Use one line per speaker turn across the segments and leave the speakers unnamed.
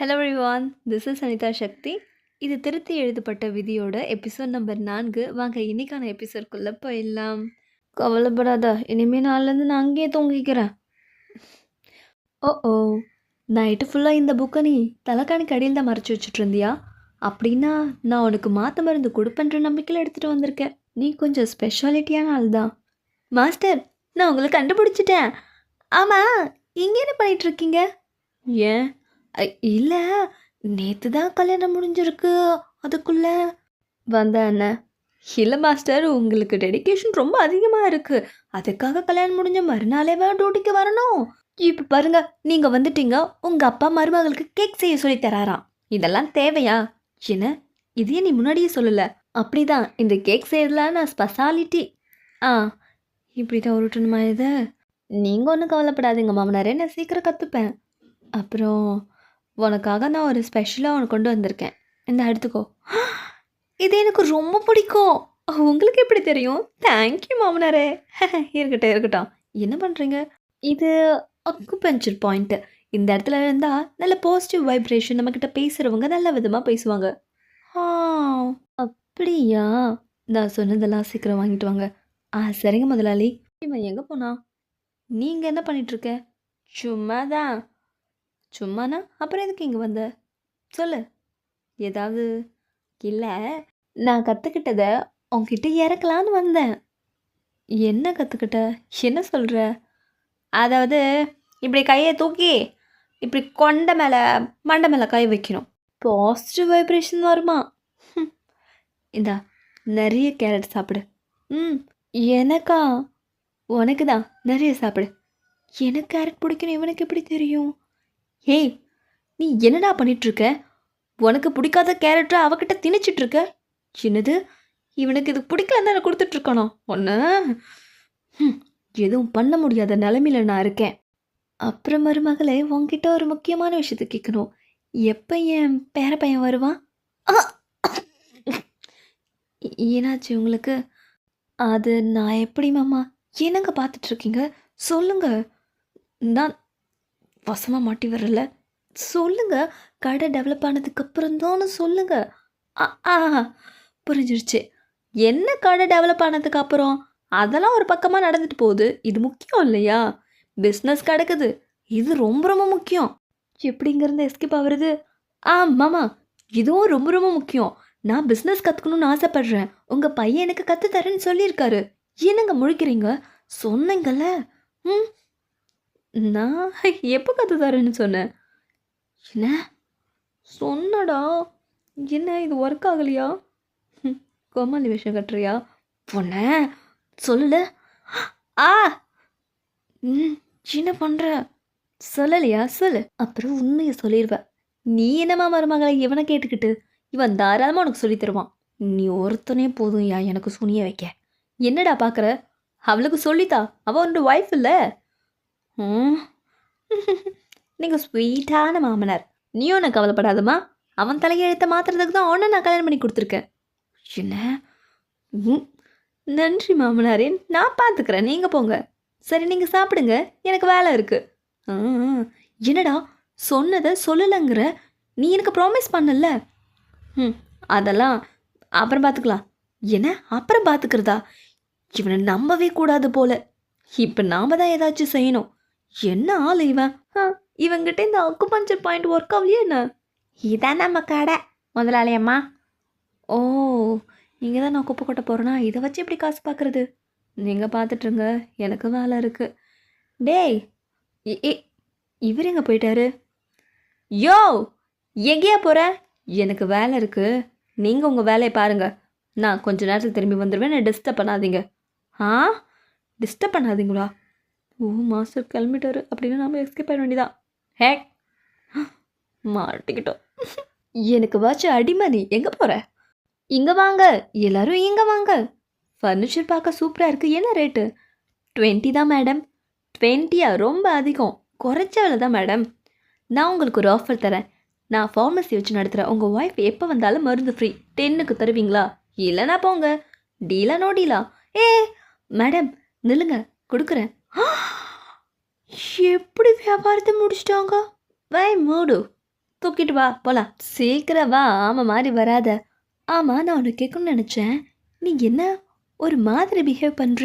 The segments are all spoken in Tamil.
Hello everyone, this is Anitha Sakthi. இது திருத்தி எழுதப்பட்ட விதியோட எபிசோட் நம்பர் 4. வாங்க இன்னைக்கான எபிசோட்குள்ளே போயிடலாம். கவலைப்படாத, இனிமேல் நாள்லேருந்து நான் அங்கேயே தூங்கிக்கிறேன். ஓ ஓ, நைட்டு ஃபுல்லாக இந்த புக்கை நீ தலைக்காணிக்கு அடியில் தான் மறைச்சி வச்சுட்டு இருந்தியா? அப்படின்னா நான் உனக்கு மாற்ற மருந்து கொடுப்பேன்ற நம்பிக்கையில் எடுத்துகிட்டு வந்திருக்கேன். நீ கொஞ்சம் ஸ்பெஷாலிட்டியான ஆள் தான். மாஸ்டர், நான் உங்களை கண்டுபிடிச்சிட்டேன். ஆமாம், இங்கே என்ன பண்ணிகிட்ருக்கீங்க? ஏன்? இல்லை, நேற்று தான் கல்யாணம் முடிஞ்சிருக்கு, அதுக்குள்ளே வந்தேன் என்ன? இல்லை மாஸ்டர், உங்களுக்கு டெடிகேஷன் ரொம்ப அதிகமாக இருக்குது. அதுக்காக கல்யாணம் முடிஞ்ச மறுநாளேவா டியூட்டிக்கு வரணும்? இப்போ பாருங்க, நீங்கள் வந்துட்டீங்க, உங்கள் அப்பா மருமகளுக்கு கேக் செய்ய சொல்லி தராராம். இதெல்லாம் தேவையா? என்ன, இதையே நீ முன்னாடியே சொல்லலை? அப்படிதான், இந்த கேக் செய்யறதுலாம் நான் ஸ்பெஷாலிட்டி. ஆ, இப்படி தான் உருட்டணுமா இது? நீங்கள் ஒன்றும் கவலைப்படாதீங்க மாமனாரே, நான் சீக்கிரம் கற்றுப்பேன். அப்புறம் உனக்காக நான் ஒரு ஸ்பெஷலாக உனக்கு கொண்டு வந்திருக்கேன். இந்த எடுத்துக்கோ. இது எனக்கு ரொம்ப பிடிக்கும். உங்களுக்கு எப்படி தெரியும்? தேங்க்யூ மாமனாரே. இருக்கட்டும் இருக்கட்டும். என்ன பண்ணுறீங்க? இது அக்குபஞ்சர் பாயிண்ட்டு. இந்த இடத்துல இருந்தால் நல்ல பாசிட்டிவ் வைப்ரேஷன், நம்மக்கிட்ட பேசுகிறவங்க நல்ல விதமாக பேசுவாங்க. ஆ, அப்படியா? நான் சொன்னதெல்லாம் சீக்கிரம் வாங்கிட்டு வாங்க. சரிங்க முதலாளி. இவன் எங்கே போனா? நீங்கள் என்ன பண்ணிகிட்ருக்க? சும்மா தான். சும்மாண்ணா? அப்புறம் எதுக்கு இங்கே வந்த? சொல்லு. ஏதாவது? இல்லை, நான் கற்றுக்கிட்டதை உங்ககிட்ட இறக்கலான்னு வந்தேன். என்ன கற்றுக்கிட்ட? என்ன சொல்கிற? அதாவது இப்படி கையை தூக்கி இப்படி கொண்ட மேலே மண்டை மேலே கை வைக்கணும். பாசிட்டிவ் வைப்ரேஷன் வருமா? இந்தா, நிறைய கேரட் சாப்பிடு. எனக்கா? உனக்கு தான், நிறைய சாப்பிடு. எனக்கு கேரட் பிடிக்கணும், இவனுக்கு எப்படி தெரியும்? ஏய், நீ என்னடா பண்ணிகிட்ருக்க? உனக்கு பிடிக்காத கேரக்டரை அவகிட்ட திணிச்சிட்ருக்க. என்னது, இவனுக்கு இது பிடிக்கலன்னு நான் கொடுத்துட்ருக்கானோ? ஒன்று எதுவும் பண்ண முடியாத நிலைமையில் நான் இருக்கேன். அப்புறம் மருமகளே, உங்ககிட்ட ஒரு முக்கியமான விஷயத்த கேட்கணும். எப்போ என் பேர பையன் வருவான்? ஏனாச்சு உங்களுக்கு? அது நான் எப்படி மாமா? என்னங்க பார்த்துட்ருக்கீங்க? சொல்லுங்க. நான் வசமாக மாட்டி வரல. சொல்லுங்க. கடை டெவலப் ஆனதுக்கப்புறம் தானே சொல்லுங்க. ஆ, புரிஞ்சிருச்சு. என்ன கடை டெவலப் ஆனதுக்கப்புறம்? அதெல்லாம் ஒரு பக்கமாக நடந்துட்டு போகுது. இது முக்கியம் இல்லையா? பிஸ்னஸ் கிடக்குது, இது ரொம்ப ரொம்ப முக்கியம். எப்படிங்கிறது எஸ்கேப் ஆகுறது? மாமா, இதுவும் ரொம்ப ரொம்ப முக்கியம். நான் பிஸ்னஸ் கற்றுக்கணும்னு ஆசைப்பட்றேன். உங்கள் பையன் எனக்கு கற்றுத்தரேன்னு சொல்லியிருக்காரு. என்னங்க முழிக்கிறீங்க? சொன்னீங்கல்ல. நான் எப்போ கற்றுத்தரேன்னு சொன்னேன்? என்ன சொன்னடா? என்ன இது ஒர்க் ஆகலையா? கோமாளி விஷயம் கட்டுறியா? பொண்ண சொல்லல. ஆ, என்ன பண்ணுற? சொல்லலையா? சொல்லு, அப்புறம் உண்மையை சொல்லிடுவேன். நீ என்னம்மா மருமகளை இவனை கேட்டுக்கிட்டு? இவன் தாராளமாக உனக்கு சொல்லி தருவான். நீ ஒருத்தனே போதும் யா எனக்கு சுனிய வைக்க. என்னடா பார்க்குற? அவளுக்கு சொல்லித்தா, அவள் உன்னோட ஒய்ஃப் இல்லை. நீங்கள் ஸ்வீட்டான மாமனார். நீ ஒன்று கவலைப்படாதம்மா. அவன் தலையெழுத்தை மாற்றுறதுக்கு தான் ஒன்று நான் கல்யாணம் பண்ணி கொடுத்துருக்கேன். என்ன? நன்றி மாமனாரே, நான் பார்த்துக்கிறேன், நீங்கள் போங்க. சரி, நீங்கள் சாப்பிடுங்க, எனக்கு வேலை இருக்குது. என்னடா சொன்னதை சொல்லலைங்கிற? நீ எனக்கு ப்ராமிஸ் பண்ணல. அதெல்லாம் அப்புறம் பார்த்துக்கலாம். என்ன அப்புறம் பார்த்துக்கிறதா? இவனை நம்பவே கூடாது போல. இப்போ நாம் தான் ஏதாச்சும் செய்யணும். என்ன ஆள் இவன்? இவங்கிட்ட இந்த அக்குபஞ்சர் பாயிண்ட் ஒர்க் ஆகலையே என்ன? இதான் நம்ம கடை முதலாளி அம்மா. ஓ, நீங்கள் தான் நான் குப்பை கொட்ட போகிறேன்னா இதை வச்சு எப்படி காசு பார்க்குறது? நீங்கள் பார்த்துட்ருங்க, எனக்கு வேலை இருக்குது. டேய், இவர் எங்கே போயிட்டாரு? யோ, எங்கேயா போகிற? எனக்கு வேலை இருக்குது, நீங்கள் உங்கள் வேலையை பாருங்கள். நான் கொஞ்சம் நேரத்துக்கு திரும்பி வந்துடுவேன், நான் டிஸ்டர்ப் பண்ணாதீங்க. டிஸ்டர்ப் பண்ணாதீங்களா? ஓ, மாஸ்டர் கிளம்பிட்டாரு அப்படின்னு நாம் எஸ்கேப் பண்ண வேண்டியதான். ஹேக், மாட்டிக்கிட்டோம். எனக்கு வாட்ச அடிமணி. எங்கே போகிற? இங்கே வாங்க, எல்லோரும் இங்கே வாங்க. ஃபர்னிச்சர் பார்க்க சூப்பராக இருக்குது. என்ன ரேட்டு? 20 தான் மேடம். 20யா? ரொம்ப அதிகம். குறைச்ச விலை தான் மேடம். நான் உங்களுக்கு ஒரு ஆஃபர் தரேன். நான் ஃபார்மசி வச்சு நடத்துகிறேன். உங்கள் ஒய்ஃப் எப்போ வந்தாலும் மருந்து ஃப்ரீ. 10க்கு தருவீங்களா? இல்லைனா போங்க. டீலா நோ டீலா? மேடம் நில்லுங்க, கொடுக்குறேன். எப்படி வியாபாரத்தை முடிச்சிட்டாங்க? வை மூடு. தூக்கிட்டு வா போலாம். சீக்கிரம் வா. ஆமா மாதிரி வராத. ஆமா, நான் உன்னை கேட்கணும்னு நினச்சேன். நீ என்ன ஒரு மாதிரி பிஹேவ் பண்ற?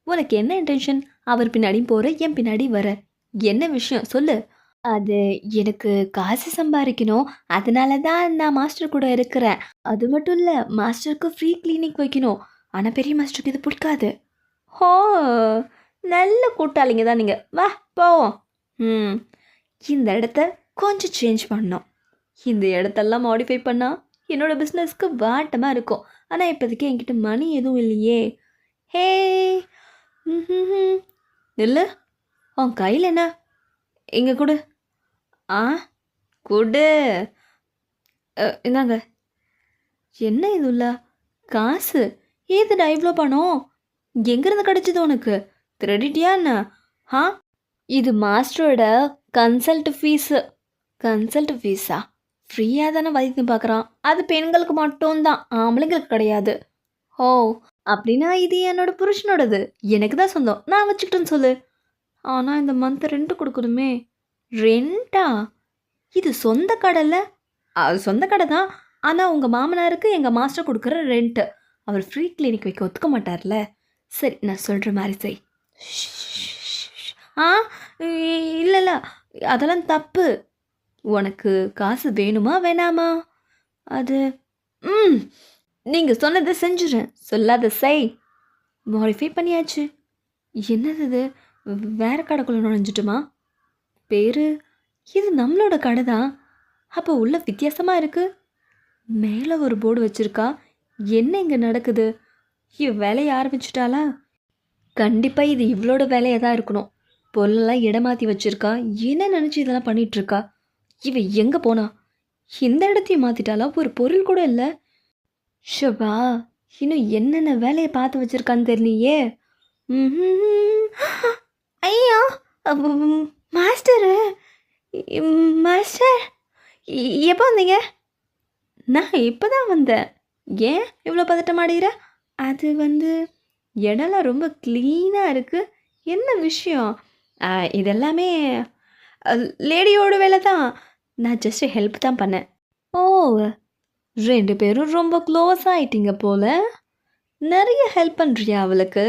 உனக்கு என்ன இன்டென்ஷன்? அவர் பின்னாடியும் போற, என் பின்னாடி வர. என்ன விஷயம் சொல்லு? அது எனக்கு காசு சம்பாதிக்கணும். அதனால தான் நான் மாஸ்டர் கூட இருக்கிறேன். அது மட்டும் இல்ல, மாஸ்டருக்கு ஃப்ரீ கிளினிக் வைக்கணும். ஆனா பெரிய மாஸ்டருக்கு இது பிடிக்காது. ஓ! நல்ல கூட்டாளிங்க தான் நீங்க. வா போவோம். ம். இந்த இடத்த கொஞ்சம் சேஞ்ச் பண்ணணும். இந்த இடத்தெல்லாம் மாடிஃபை பண்ணா என்னோட பிஸ்னஸ்க்கு வாட்டமா இருக்கும். ஆனா இப்போதைக்கு என்கிட்ட மணி எதுவும் இல்லையே. ஹே! ம்ஹ்ஹ்ம். நில்லு. உன் கையில என்ன? இங்க குடு. ஆ குடு. இந்தாங்க. என்ன இதுல? காசு. ஏதுடா இவ்வளோ பணம்? எங்கேருந்து கிடைச்சது உனக்கு? திருடிட்டியா என்ன? ஆ? இது மாஸ்டரோட கன்சல்ட் ஃபீஸு. கன்சல்ட் ஃபீஸா? ஃப்ரீயாக தானே வைத்தியம் பார்க்குறான். அது பெண்களுக்கு மட்டும்தான், ஆம்பளைங்களுக்கு கிடையாது. ஓ! அப்படின்னா இது என்னோட புருஷனோடது. எனக்கு தான் சொந்தம். நான் வச்சுக்கிட்டேன்னு சொல்லு. ஆனால் இந்த மந்த் ரெண்ட் கொடுக்கணுமே. ரெண்டா? இது சொந்த கடைல? அது சொந்த கடை தான். ஆனால் உங்கள் மாமனாருக்கு எங்கள் மாஸ்டர் கொடுக்குற ரெண்ட்டு. அவர் ஃப்ரீ கிளினிக் வைக்க ஒத்துக்க மாட்டார்ல. சரி, நான் சொல்கிற மாதிரி செய். ஆ இல்லை இல்லை, அதெல்லாம் தப்பு. உனக்கு காசு வேணுமா வேணாமா? அது ம் நீங்கள் சொன்னதை செஞ்சுறேன். சொல்லாத செய். மாடிஃபை பண்ணியாச்சு. என்னது இது? வேறு கடைக்குள்ளே நுழைஞ்சிட்டுமா? பேர் இது நம்மளோட கடை தான். அப்போ உள்ள வித்தியாசமாக இருக்குது. மேலே ஒரு போர்டு வச்சுருக்கா. என்ன இங்கே நடக்குது? வேலையை ஆரம்பிச்சிட்டாளா? கண்டிப்பாக இது இவளோட வேலையாக தான் இருக்கணும். பொருளெல்லாம் இடமாற்றி வச்சுருக்கா. என்ன நினச்சி இதெல்லாம் பண்ணிகிட்ருக்கா? இவ எங்கே போனா? இந்த இடத்தையும் மாற்றிட்டாலா? ஒரு பொருள் கூட இல்லை. ஷபா, இன்னும் என்னென்ன வேலையை பார்த்து வச்சுருக்கான்னு தெரியலையே. ஐயா, மாஸ்டரு, மாஸ்டர் எப்போ வந்தீங்க? நான் இப்போ தான் வந்தேன். ஏன் இவ்வளோ பதட்டம் ஆடுகிற? அது இடம்லாம் ரொம்ப க்ளீனாக இருக்குது. என்ன விஷயம்? இதெல்லாமே லேடியோட வேலை தான். நான் ஜஸ்ட்டு ஹெல்ப் தான் பண்ணேன். ஓ, 2 பேரும் ரொம்ப க்ளோஸ் ஆகிட்டீங்க போல். நிறைய ஹெல்ப் பண்ணுறியா அவளுக்கு?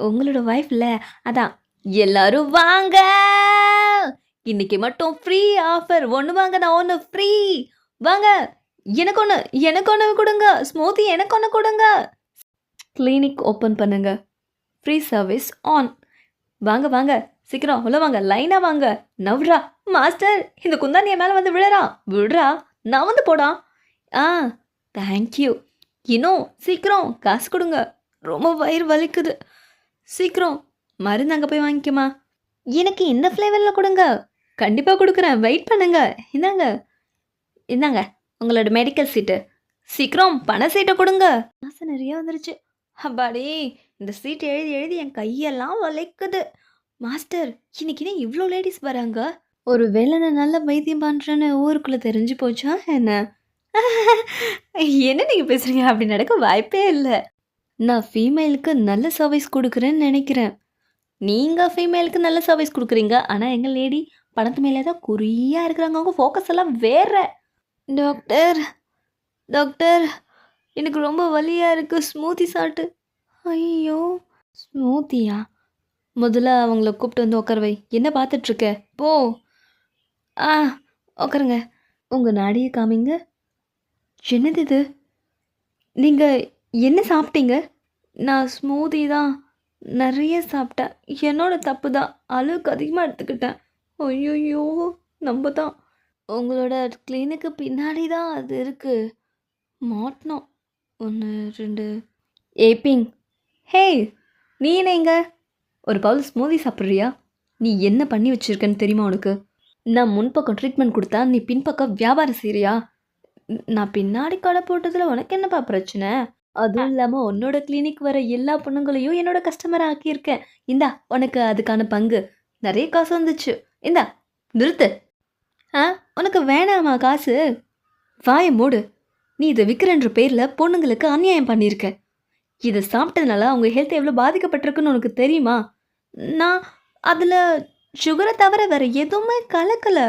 உங்களோட ஒய்ஃப்ல அதான். எல்லாரும் வாங்க, இன்னைக்கு மட்டும் ஃப்ரீ ஆஃபர். ஒன்று வாங்கினா ஒன்று ஃப்ரீ. வாங்க, எனக்கு ஒன்று கொடுங்க. ஸ்மூத்தி எனக்கு ஒன்று கொடுங்க. கிளினிக் ஓப்பன் பண்ணுங்க. Free service on. வாங்க வாங்க, சீக்கிரம் உள்ள வாங்க, லைனாக வாங்க. நவ்ரா மாஸ்டர், இந்த குந்தானிய மேலே விடுறா. நான் போடா. தேங்க்யூ. இன்னும் சீக்கிரம் காசு கொடுங்க. ரொம்ப வயிறு வலிக்குது. சீக்கிரம் மருந்து அங்கே போய் வாங்கிக்கமா. எனக்கு இந்த ஃப்ளேவரில் கொடுங்க. கண்டிப்பாக கொடுக்குறேன், வெயிட் பண்ணுங்க. இந்தாங்க உங்களோட மெடிக்கல் சீட்டு. சீக்கிரம் பண சீட்டை கொடுங்க. காசு நிறைய வந்துருச்சு. அப்பாடி, இந்த சீட்டு எழுதி எழுதி என் கையெல்லாம் வலிக்குது. மாஸ்டர், இன்னைக்கு இவ்வளோ லேடிஸ் வராங்க. ஒரு வேளை நான் நல்ல வைத்தியம் பண்ணுறேன்னு ஊருக்குள்ளே தெரிஞ்சு போச்சா என்ன? என்ன நீங்கள் பேசுகிறீங்க? அப்படி நடக்க வாய்ப்பே இல்லை. நான் ஃபீமேலுக்கு நல்ல சர்வீஸ் கொடுக்குறேன்னு நினைக்கிறேன். நீங்கள் ஃபீமேலுக்கு நல்ல சர்வீஸ் கொடுக்குறீங்க. ஆனால் எங்கள் லேடி பணத்து மேலே தான் குறியாக இருக்கிறாங்க. அவங்க ஃபோக்கஸ் எல்லாம் வேற. டாக்டர், எனக்கு ரொம்ப வலியாக இருக்குது. ஸ்மூத்தி சாப்பிட்டு. ஐயோ, ஸ்மூத்தியா? முதல்ல அவங்கள கூப்பிட்டு உட்கார வை. என்ன பார்த்துட்ருக்க? போ. உட்காருங்க. உங்கள் நாடியை காமிங்க. என்னது இது? நீங்கள் என்ன சாப்பிட்டீங்க? நான் ஸ்மூத்தி தான் நிறைய சாப்பிட்டேன். என்னோட தப்பு தான். அளவுக்கு அதிகமாக எடுத்துக்கிட்டேன். ஐயோ, நம்ம தான். உங்களோட கிளினிக்கு பின்னாடி தான் அது இருக்குது. மாட்டினோம். 1 2. ஏப்பிங், ஹே, நீ என்ன இங்க? ஒரு பவுல் ஸ்மூதி சாப்பிட்றியா? நீ என்ன பண்ணி வச்சிருக்கன்னு தெரியுமா உனக்கு? நான் முன்பக்கம் ட்ரீட்மெண்ட் கொடுத்தா நீ பின்பக்கம் வியாபாரம் செய்கிறியா? நான் பின்னாடி கடை போட்டதில் உனக்கு என்னப்பா பிரச்சனை? அதுவும் இல்லாமல் உன்னோட கிளினிக் வர எல்லா பொண்ணுங்களையும் என்னோட கஸ்டமரை ஆக்கியிருக்கேன். இந்தா உனக்கு அதுக்கான பங்கு. நிறைய காசு வந்துச்சு. இந்தா நிறுத்து. உனக்கு வேணாமா காசு? வாயை மூடு. நீ இதை விற்கிறன்ற பேரில் பொண்ணுங்களுக்கு அநியாயம் பண்ணியிருக்க. இதை சாப்பிட்டதுனால அவங்க ஹெல்த் எவ்வளோ பாதிக்கப்பட்டிருக்குன்னு உனக்கு தெரியுமா? நான் அதில் சுகரை தவிர வேறு எதுவுமே கலக்கலை.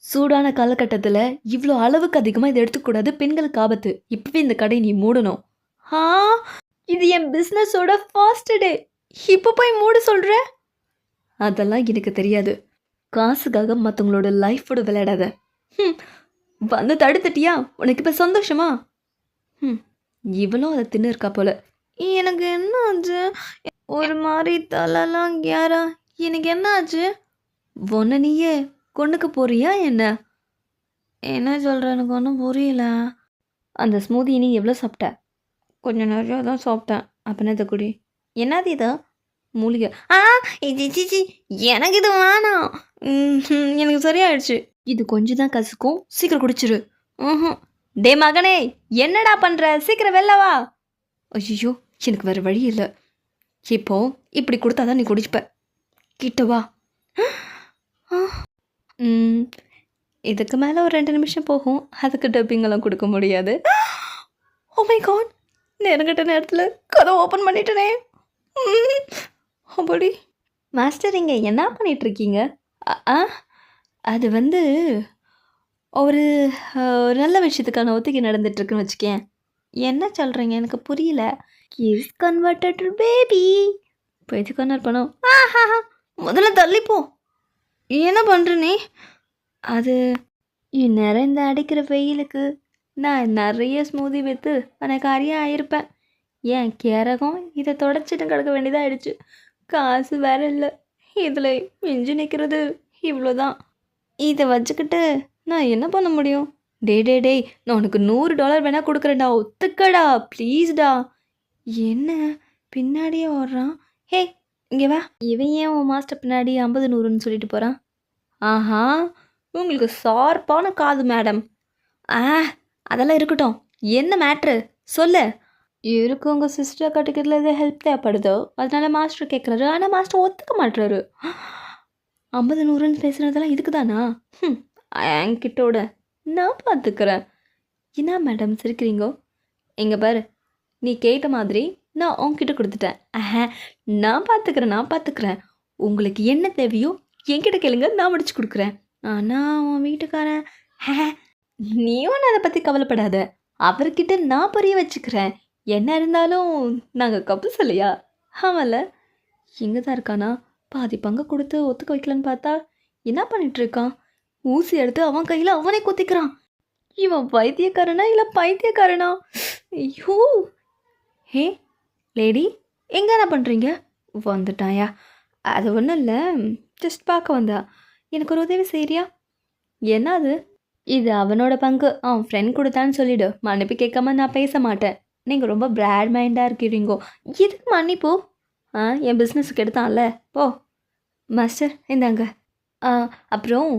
சூடான காலகட்டத்தில் இவ்வளோ அளவுக்கு அதிகமாக இதை எடுத்துக்கூடாது, பெண்களுக்கு ஆபத்து. இப்பவே இந்த கடை நீ மூடணும். ஆ, இது என் பிஸ்னஸோட ஃபர்ஸ்ட் டே, இப்போ போய் மூட சொல்கிற? அதெல்லாம் எனக்கு தெரியாது. காசுக்காக மற்றவங்களோட லைஃபோட விளையாடாத. ம், வந்து தடுத்துட்டியா? உனக்கு இப்போ சந்தோஷமா? ம், இவளும் அதை தின்னு இருக்கா போல. எனக்கு என்ன ஆச்சு? ஒரு மாதிரி தலைலாம் கேரா. எனக்கு என்ன ஆச்சு? உன்னை நீயே கொண்டுக்க போறியா என்ன? என்ன சொல்கிற? எனக்கு ஒன்றும் புரியல. அந்த ஸ்மூதி நீ எவ்வளோ சாப்பிட்ட? கொஞ்சம் நிறையா தான் சாப்பிட்டேன். அப்படின்னா இதை குடி. என்னது இது? மூலிகை. ஆ, இது சிச்சி, எனக்கு இது வேணாம். எனக்கு சரியாயிடுச்சு. இது கொஞ்சம் தான் கசக்கும், சீக்கிரம் குடிச்சிரு. ம். டே மகனே, என்னடா பண்ணுற? சீக்கிரம் வெளில வா. ஐயோ, எனக்கு வேறு வழி இல்லை. இப்போ இப்படி கொடுத்தாதான் நீ குடிச்சுப்ப. கிட்ட வா. இதுக்கு மேலே ஒரு 2 நிமிஷம் போகும். அதுக்கு டப்பிங்கெல்லாம் கொடுக்க முடியாது. ஓ மை காட், நேரங்கட்ட நேரத்தில் கதை ஓப்பன் பண்ணிட்டனே. அப்படி மாஸ்டர், இங்கே என்ன பண்ணிகிட்ருக்கீங்க? அது வந்து ஒரு ஒரு நல்ல விஷயத்துக்கான ஒத்திகை நடந்துட்டுருக்குன்னு வச்சுக்கேன். என்ன சொல்கிறீங்க? எனக்கு புரியல. Is converted baby. இப்போ எது கன்வெர்ட் பண்ணோம்? முதல்ல தள்ளிப்போ. என்ன பண்ணுற நீ? அது இந்நேரம் இந்த அடிக்கிற வெயிலுக்கு நான் நிறைய ஸ்மூதி விற்று பணக்காரியாக ஆயிருப்பேன். ஏன் கேரகம் இதை தொடச்சிட்டு கிடக்க வேண்டியதாக ஆயிடுச்சு. காசு வேற இல்லை. இதில் மிஞ்சி நிற்கிறது இவ்வளோதான். இதை வச்சுக்கிட்டு நான் என்ன பண்ண முடியும்? டேய், நான் உனக்கு $100 வேணால் கொடுக்குறேன்டா, ஒத்துக்கடா ப்ளீஸ்டா. என்ன பின்னாடியே ஓடுறான்? ஹே, இங்கே வா. இவன் ஏன் உன் மாஸ்டர் பின்னாடி 50 100ன்னு சொல்லிட்டு போகிறான்? ஆஹா, உங்களுக்கு ஷார்ப்பான காது மேடம். அதெல்லாம் இருக்கட்டும். என்ன மேட்ரு சொல்லு. இருக்கு, உங்கள் சிஸ்டரை கட்டிக்கிறதுல எதாவது ஹெல்ப் தேவைப்படுதோ, அதனால மாஸ்டர் கேட்குறாரு. ஆனால் மாஸ்டர் ஒத்துக்க மாட்டுறாரு. 50 100ன்னு பேசுகிறதெல்லாம் இதுக்கு தானா? என்கிட்டோட நான் பார்த்துக்கிறேன். என்ன மேடம் சிரிக்கிறீங்கோ? எங்கே பாரு, நீ கேட்ட மாதிரி நான் உன்கிட்ட கொடுத்துட்டேன். நான் பார்த்துக்கிறேன். உங்களுக்கு என்ன தேவையோ என்கிட்ட கேளுங்க, நான் முடிச்சு கொடுக்குறேன். ஆனால் உன் வீட்டுக்காரன், நீயும் அதை பற்றி கவலைப்படாத, அவர்கிட்ட நான் புரிய வச்சுக்கிறேன். என்ன இருந்தாலும் நாங்கள் கப்புள்ஸ் இல்லையா? ஆமல்ல, இங்கே தான் இருக்கானா? பாதி பங்கு கொடுத்து ஒத்துக்க வைக்கலன்னு பார்த்தா என்ன பண்ணிட்டு இருக்கான்? ஊசி எடுத்து அவன் கையில் அவனே குத்திக்கிறான். இவன் வைத்தியக்காரனா இல்லை பைத்தியக்காரனா? ஐயோ. ஹே லேடி, எங்கே என்ன பண்ணுறீங்க? வந்துட்டாயா? அது ஒன்றும் இல்லை, ஜஸ்ட் பார்க்க வந்தா. எனக்கு ஒரு உதவி செய்கிறியா? என்ன அது? இது அவனோட பங்கு, அவன் ஃப்ரெண்ட் கொடுத்தான்னு சொல்லிவிடு. மன்னிப்பு கேட்காம நான் பேச மாட்டேன். நீங்கள் ரொம்ப பிராட் மைண்டாக இருக்கிறீங்கோ. எதுக்கு மன்னிப்போ? என் பிஸ்னஸுக்கு எடுத்தான்ல, போ. மாஸ்டர் இந்தாங்க. அப்புறம்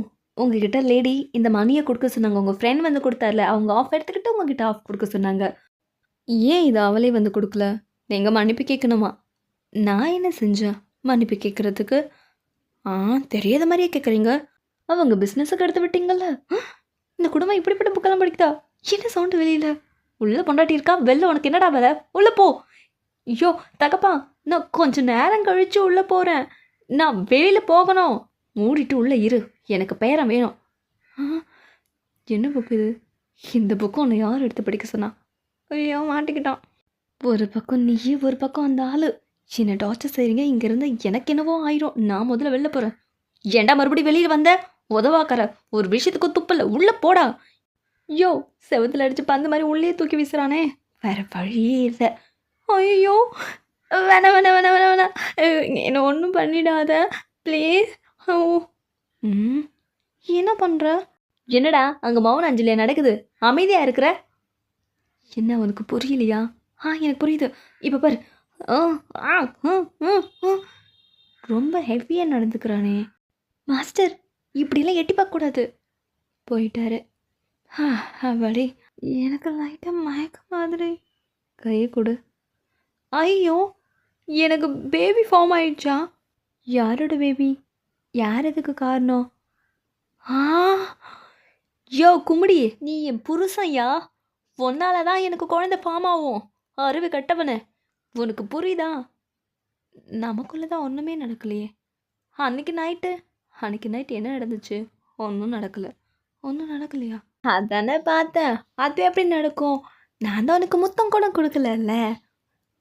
உங்ககிட்ட லேடி இந்த மணியை கொடுக்க சொன்னாங்க. உங்கள் ஃப்ரெண்ட் வந்து கொடுத்தார்ல, அவங்க ஆஃப் எடுத்துக்கிட்டு உங்ககிட்ட ஆஃப் கொடுக்க சொன்னாங்க. ஏன் இது அவளே வந்து கொடுக்கல? நீங்கள் மன்னிப்பு கேட்கணுமா? நான் என்ன செஞ்சேன் மன்னிப்பு கேட்குறதுக்கு? தெரியாத மாதிரியே கேட்குறீங்க. அவங்க பிஸ்னஸுக்கு எடுத்து விட்டீங்கல்ல. இந்த குடும்பம் இப்படிப்பட்ட புக்கெல்லாம் படிக்குதா? என்ன சவுண்டு வெளியில்? உள்ளே பொண்டாட்டி இருக்கா, வெளில உனக்கு என்னடா வேலை? உள்ளே போ. ஐயோ தகப்பா, நான் கொஞ்சம் நேரம் கழித்து உள்ளே போகிறேன். நான் வெளியில் போகணும். மூடிட்டு உள்ளே இரு, எனக்கு பேரம் வேணும். என்ன புக்கு இது? இந்த புக்கு உன்னை யார் எடுத்து படிக்க சொன்னா? ஐயோ மாட்டிக்கிட்டான். ஒரு பக்கம் நீ, ஒரு பக்கம் அந்த ஆள் என்னை டார்ச்சர் செய்கிறீங்க. இங்கேருந்து எனக்கு என்னவோ ஆயிரும். நான் முதல்ல வெளில போகிறேன். ஏண்டா மறுபடியும் வெளியில் வந்த? உதவாக்கற ஒரு விஷயத்துக்கு துப்பில்ல, உள்ளே போடா. ஐயோ, செவத்தில் அடித்து பந்து மாதிரி உள்ளே தூக்கி வீசுறானே, வேறு வழியே இல்லை. ஐயோ வேணாம், என்னை ஒன்றும் பண்ணிடாத ப்ளீஸ். ஓ என்ன பண்ணுற? என்னடா அங்கே மௌன அஞ்சலியா நடக்குது? அமைதியாக இருக்கிற என்ன? உனக்கு புரியலையா? எனக்கு புரியுது. இப்போ பாரு. ரொம்ப ஹெவியாக நடந்துக்கிறானே. மாஸ்டர், இப்படிலாம் எட்டி பார்க்கக்கூடாது. போயிட்டாரு. அவளே, எனக்கு லைட்டாக மயக்க மாதிரி. கையை கொடு. ஐயோ, எனக்கு பேபி ஃபார்ம் ஆயிடுச்சா? யாரோட பேபி? யார் அதுக்கு காரணம்? யோ கும்மிடி, நீ என் புருஷன்யா. ஒன்னால தான் எனக்கு குழந்தை ஃபார்ம் ஆகும். அறிவு கட்டவனே, உனக்கு புரியுதா? நமக்குள்ளே தான் ஒன்றுமே நடக்கலையே. அன்னைக்கு நைட்டு என்ன நடந்துச்சு? ஒன்றும் நடக்கலை. ஒன்றும் நடக்கலையா? அதானே பார்த்தேன். அது எப்படி நடக்கும்? நான் தான் உனக்கு முத்தம் கூட கொடுக்கலல்ல.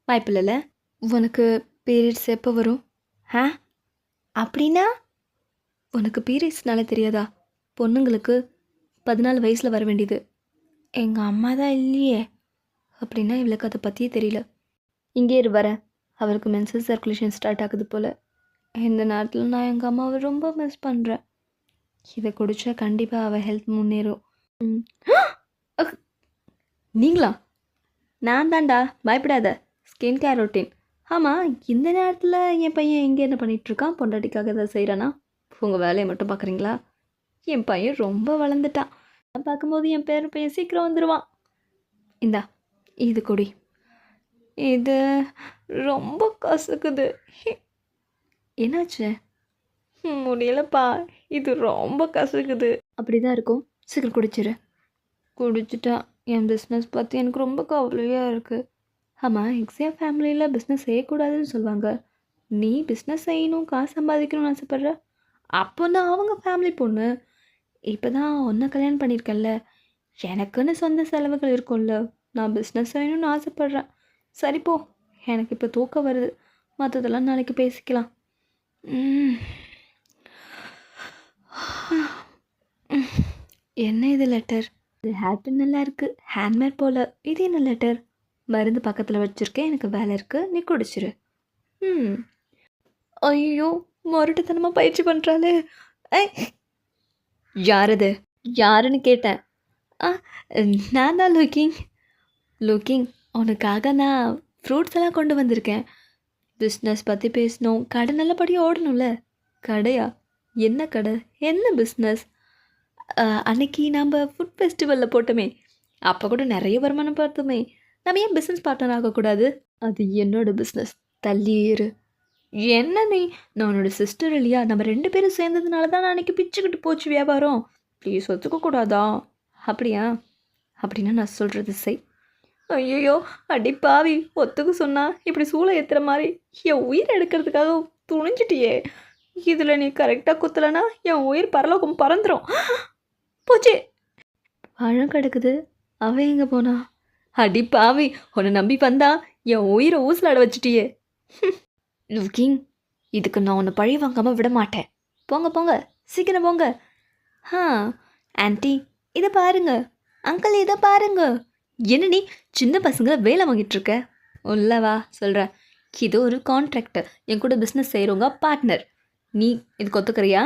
வாய்ப்பில்லைல்ல. உனக்கு பீரியட்ஸ் எப்போ வரும்? ஆ அப்படின்னா உனக்கு பீரியட்ஸ்னால தெரியாதா? பொண்ணுங்களுக்கு 14 வயசில் வர வேண்டியது. எங்கள் அம்மா தான் இல்லையே. அப்படின்னா இவளுக்கு அதை பற்றியே தெரியல. இங்கே இரு வரேன். அவளுக்கு மென்சஸ் சர்க்குலேஷன் ஸ்டார்ட் ஆகுது போல். இந்த நேரத்தில் நான் எங்கள் அம்மாவை ரொம்ப மிஸ் பண்ணுறேன். இதை குடித்தா கண்டிப்பாக அவள் ஹெல்த் முன்னேறும். ம். அக், நீங்களா? நான் தான்டா, பயப்படாத. Skin care routine. ஆமாம், இந்த நேரத்தில் என் பையன் எங்கே என்ன பண்ணிகிட்ருக்கான்? பொண்டாட்டிக்காக ஏதாவது செய்கிறானா? உங்கள் வேலையை மட்டும் பார்க்குறீங்களா? என் பையன் ரொம்ப வளர்ந்துட்டான். நான் பார்க்கும்போது என் பையன் சீக்கிரம் வந்துடுவான். இந்தா இது கொடி. இது ரொம்ப கசக்குது. என்னாச்சு? முடியலப்பா, இது ரொம்ப கசக்குது. அப்படி தான் இருக்கும். சீக்கிரம் குடிச்சிரு. குடிச்சிட்டா என் பிஸ்னஸ் பற்றி எனக்கு ரொம்ப கவலையாக இருக்குது. ஆமாம், எக்ஸியா ஃபேமிலியில் பிஸ்னஸ் செய்யக்கூடாதுன்னு சொல்லுவாங்க. நீ பிஸ்னஸ் செய்யணும், காசு சம்பாதிக்கணும்னு ஆசைப்பட்ற. அப்போ தான் அவங்க ஃபேமிலி பொண்ணு. இப்போ தான் ஒன்றை கல்யாணம் பண்ணியிருக்கேன்ல, எனக்குன்னு சொந்த செலவுகள் இருக்கும்ல. நான் பிஸ்னஸ் செய்யணும்னு ஆசைப்பட்றேன். சரிப்போ, எனக்கு இப்போ தூக்கம் வருது. மற்றதெல்லாம் நாளைக்கு பேசிக்கலாம். என்ன இது லெட்டர்? இது ஹேர்பின் நல்லா இருக்குது, ஹேண்ட்மேட் போல். இது என்ன லெட்டர்? மருந்து பக்கத்தில் வச்சுருக்கேன், எனக்கு வேலை இருக்குது, நீ குடிச்சிரு. ஐயோ, மொரட்டுத்தனமாக பயிற்சி பண்ணுறாளே. யாரது? யாருன்னு கேட்டேன். நான் தான் லுக்கிங். உனக்காக நான் ஃப்ரூட்ஸ் எல்லாம் கொண்டு வந்திருக்கேன். பிஸ்னஸ் பற்றி பேசணும், கடை நல்லபடியாக ஓடணும்ல. கடையா? என்ன கடை? என்ன பிஸ்னஸ்? அன்னைக்கு நம்ம ஃபுட் ஃபெஸ்டிவலில் போட்டோமே, அப்போ கூட நிறைய வருமானம் பார்த்தோமே. நம்ம ஏன் பிஸ்னஸ் பார்ட்னர் ஆகக்கூடாது? அது என்னோடய பிஸ்னஸ், தள்ளி ஏறு. என்ன நீ? நான் உன்னோட சிஸ்டர் இல்லையா? நம்ம 2 பேரும் சேர்ந்ததுனால தான் நான் அன்றைக்கி பிச்சுக்கிட்டு போச்சு வியாபாரம். ப்ளீஸ் ஒத்துக்கக்கூடாதா? அப்படியா? அப்படின்னா நான் சொல்கிறது செய். ஐயோ, அடி பாவி, ஒத்துக்க சொன்னா இப்படி சூளை ஏற்றுற மாதிரி என் உயிரை எடுக்கிறதுக்காக துணிஞ்சிட்டியே. இதில் நீ கரெக்டாக குத்தலைன்னா என் உயிர் பரலோகம் பறந்துடும். போச்சு. பழம் கிடக்குது, அவன் எங்கே போனா? அடி பாவி, உன்னை நம்பி வந்தா என் உயிரை ஊசலாட வச்சிட்டியே. லுக்கிங், இதுக்கு நான் உன்னை பழி வாங்காமல் விட மாட்டேன். போங்க, சீக்கிரம் போங்க. ஆன்ட்டி, இதை பாருங்க. அங்கிள், இதை பாருங்க. என்ன நீ சின்ன பசங்களை வேலை வாங்கிட்டுருக்க? உள்ளவா சொல்கிறேன். இது ஒரு கான்ட்ராக்டர், என் கூட பிஸ்னஸ் செய்கிறவங்க பார்ட்னர். நீ இதுக்கு ஒத்துக்கிறியா?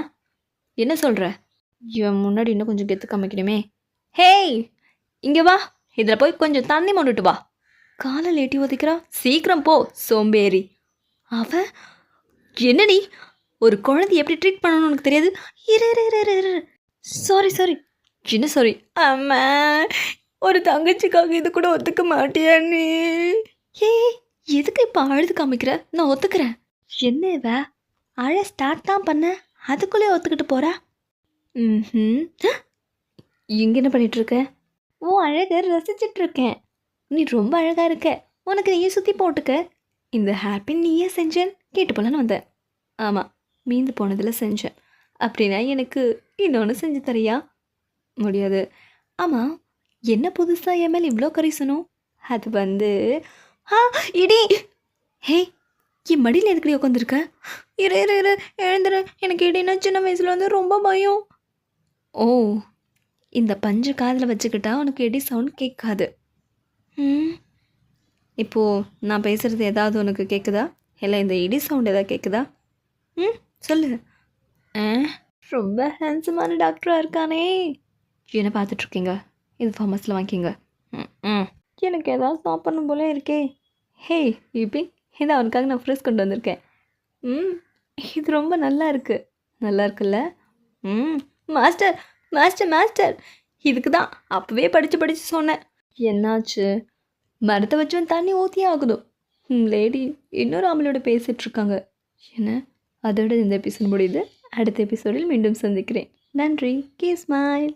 என்ன சொல்கிற? இவன் முன்னாடி இன்னும் கொஞ்சம் கெத்து காமிக்கணுமே. ஹேய், இங்கே வா. இதில் போய் கொஞ்சம் தண்ணி மொண்டுட்டு வா. காலை லேட்டி ஒதுக்கிறா. சீக்கிரம் போ, சோம்பேறி. அவன் என்ன நீ ஒரு குழந்தை எப்படி ட்ரீட் பண்ணணும்னு உனக்கு தெரியாது? இரு. சாரி. என்ன சாரி? அம்மா, ஒரு தங்கச்சிக்காக இது கூட ஒத்துக்க மாட்டியா நீ? எதுக்கு இப்போ அழுது காமிக்கிற? நான் ஒத்துக்கிறேன். என்னவ அழ ஸ்டார்ட் தான் பண்ண, அதுக்குள்ளே ஒத்துக்கிட்டு போகிறா? இங்கே என்ன பண்ணிகிட்ருக்க? அழகை ரசிச்சிட்ருக்கேன். நீ ரொம்ப அழகாக இருக்க, உனக்கு நீயே சுற்றி போட்டுக்க. இந்த ஹேர்பின் நீயே செஞ்சேன் கேட்டு போலான்னு வந்தேன். ஆமாம், மீந்து போனதில் செஞ்சேன். அப்படின்னா எனக்கு இன்னொன்று செஞ்சு தரியா? முடியாது. ஆமாம், என்ன புதுசாக என் மேலே இவ்வளோ கரிசனும்? அது இடி. ஹே, என் மடியில் எதுக்கடி உட்காந்துருக்க? இரு எழுந்துரு. எனக்கு இடினா சின்ன வயசில் வந்து ரொம்ப பயம். ஓ, இந்த பஞ்சு காதில் வச்சுக்கிட்டா உனக்கு இடி சவுண்ட் கேட்காது. இப்போது நான் பேசுகிறது ஏதாவது உனக்கு கேட்குதா? இல்லை இந்த இடி சவுண்ட் ஏதாவது கேட்குதா? சொல்லு. ரொம்ப ஹேண்ட்ஸமான டாக்டராக இருக்கானே. என்ன பார்த்துட்ருக்கீங்க? இது ஃபார்மஸில் வாங்கிக்கிங்க. எனக்கு ஏதாவது சாப்பிடணும் போல இருக்கே. ஹே யூபி, இதை அவனுக்காக நான் ஃப்ரெஷ் கொண்டு வந்திருக்கேன். இது ரொம்ப நல்லா இருக்குல்ல? மாஸ்டர், இதுக்கு தான் அப்போவே படித்து சொன்னேன். என்னாச்சு? மரத்தை வச்சும் தண்ணி ஊற்றியே ஆகுதும். லேடி இன்னொரு ஆம்பளோட பேசிகிட்ருக்காங்க. என்ன? அதோட இந்த எபிசோட் முடியுது. அடுத்த எபிசோடில் மீண்டும் சந்திக்கிறேன். நன்றி. Keep smile.